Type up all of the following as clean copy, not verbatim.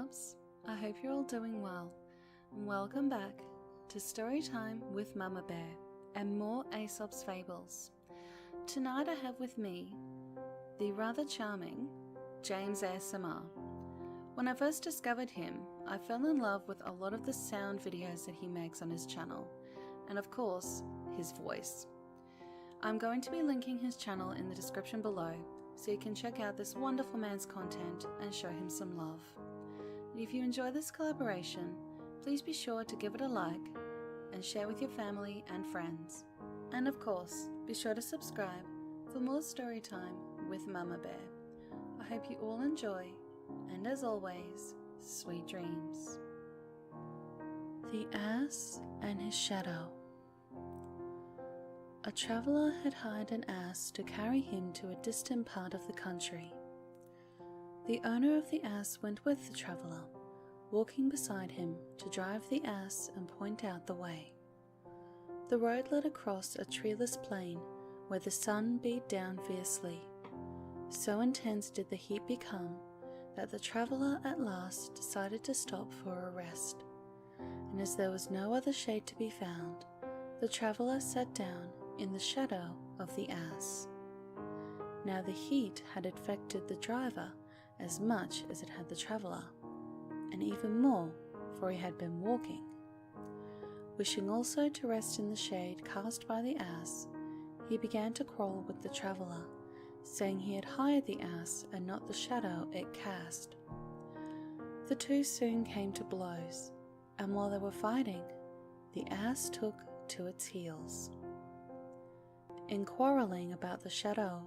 Aesops. I hope you're all doing well, and welcome back to Storytime with Mama Bear and more Aesop's Fables. Tonight I have with me the rather charming James ASMR. When I first discovered him, I fell in love with a lot of the sound videos that he makes on his channel, and of course, his voice. I'm going to be linking his channel in the description below, so you can check out this wonderful man's content and show him some love. And if you enjoy this collaboration, please be sure to give it a like and share with your family and friends. And of course, be sure to subscribe for more story time with Mama Bear. I hope you all enjoy, and as always, sweet dreams. The Ass and His Shadow. A traveller had hired an ass to carry him to a distant part of the country. The owner of the ass went with the traveller, walking beside him to drive the ass and point out the way. The road led across a treeless plain where the sun beat down fiercely. So intense did the heat become that the traveller at last decided to stop for a rest, and as there was no other shade to be found, the traveller sat down in the shadow of the ass. Now the heat had affected the driver as much as it had the traveller, and even more, for he had been walking. Wishing also to rest in the shade cast by the ass, he began to quarrel with the traveller, saying he had hired the ass and not the shadow it cast. The two soon came to blows, and while they were fighting, the ass took to its heels. In quarreling about the shadow,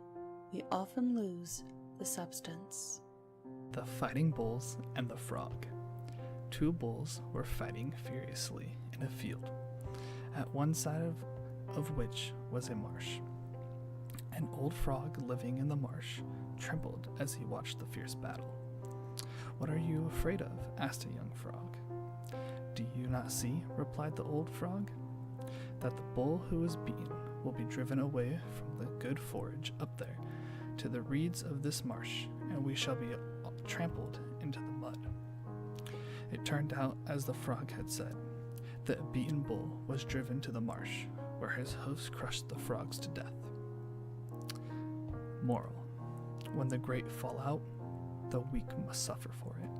we often lose the substance. The Fighting Bulls and the Frog. Two bulls were fighting furiously in a field, at one side of which was a marsh. An old frog living in the marsh trembled as he watched the fierce battle. "What are you afraid of?" asked a young frog. "Do you not see," replied the old frog, "that the bull who is beaten will be driven away from the good forage up there to the reeds of this marsh, and we shall be trampled into the mud." It turned out as the frog had said. The beaten bull was driven to the marsh, where his hoofs crushed the frogs to death. Moral: when the great fall out, the weak must suffer for it.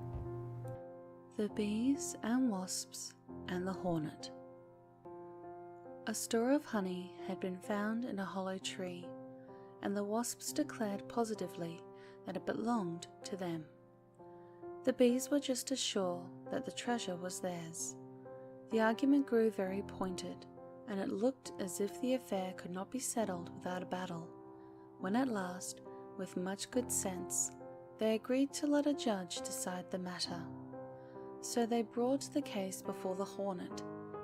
The Bees and Wasps and the Hornet. A store of honey had been found in a hollow tree, and the wasps declared positively that it belonged to them. The bees were just as sure that the treasure was theirs. The argument grew very pointed, and it looked as if the affair could not be settled without a battle, when at last, with much good sense, they agreed to let a judge decide the matter. So they brought the case before the Hornet,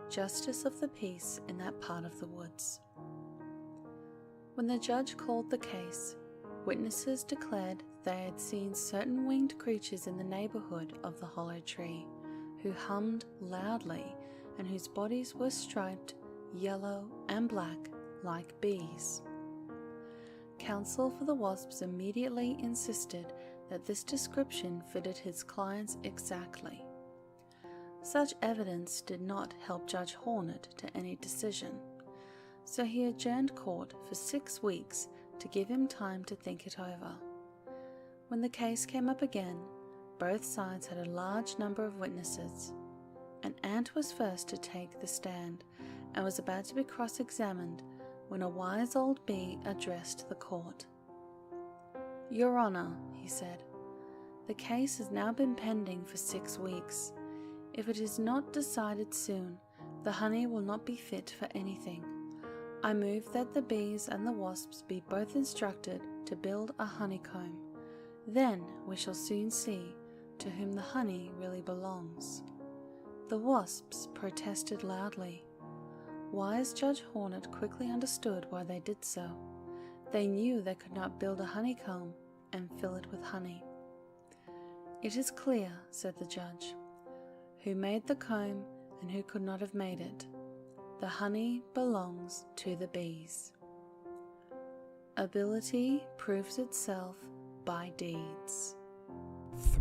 justice of the peace in that part of the woods. When the judge called the case, witnesses declared they had seen certain winged creatures in the neighborhood of the hollow tree, who hummed loudly and whose bodies were striped yellow and black like bees. Counsel for the Wasps immediately insisted that this description fitted his clients exactly. Such evidence did not help Judge Hornet to any decision, so he adjourned court for 6 weeks to give him time to think it over. When the case came up again, both sides had a large number of witnesses. An ant was first to take the stand and was about to be cross-examined when a wise old bee addressed the court. "Your Honor," he said, "the case has now been pending for 6 weeks. If it is not decided soon, the honey will not be fit for anything. I move that the bees and the wasps be both instructed to build a honeycomb. Then we shall soon see to whom the honey really belongs." The wasps protested loudly. Wise Judge Hornet quickly understood why they did so. They knew they could not build a honeycomb and fill it with honey. "It is clear," said the judge, "who made the comb and who could not have made it. The honey belongs to the bees." Ability proves itself by deeds.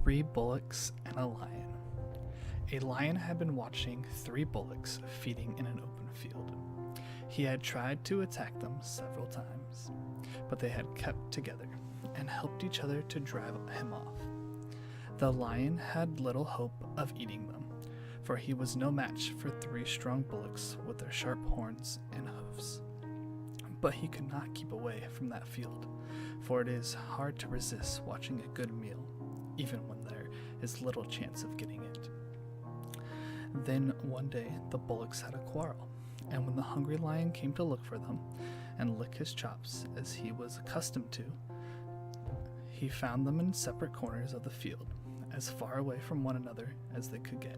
3 bullocks and a lion. A lion had been watching 3 bullocks feeding in an open field. He had tried to attack them several times, but they had kept together and helped each other to drive him off. The lion had little hope of eating them, for he was no match for 3 strong bullocks with their sharp horns and hoofs. But he could not keep away from that field, for it is hard to resist watching a good meal, even when there is little chance of getting it. Then one day the bullocks had a quarrel, and when the hungry lion came to look for them and lick his chops as he was accustomed to, he found them in separate corners of the field, as far away from one another as they could get.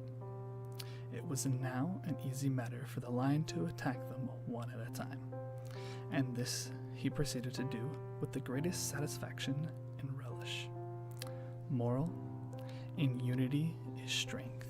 It was now an easy matter for the lion to attack them one at a time, and this he proceeded to do with the greatest satisfaction and relish. Moral: in unity is strength.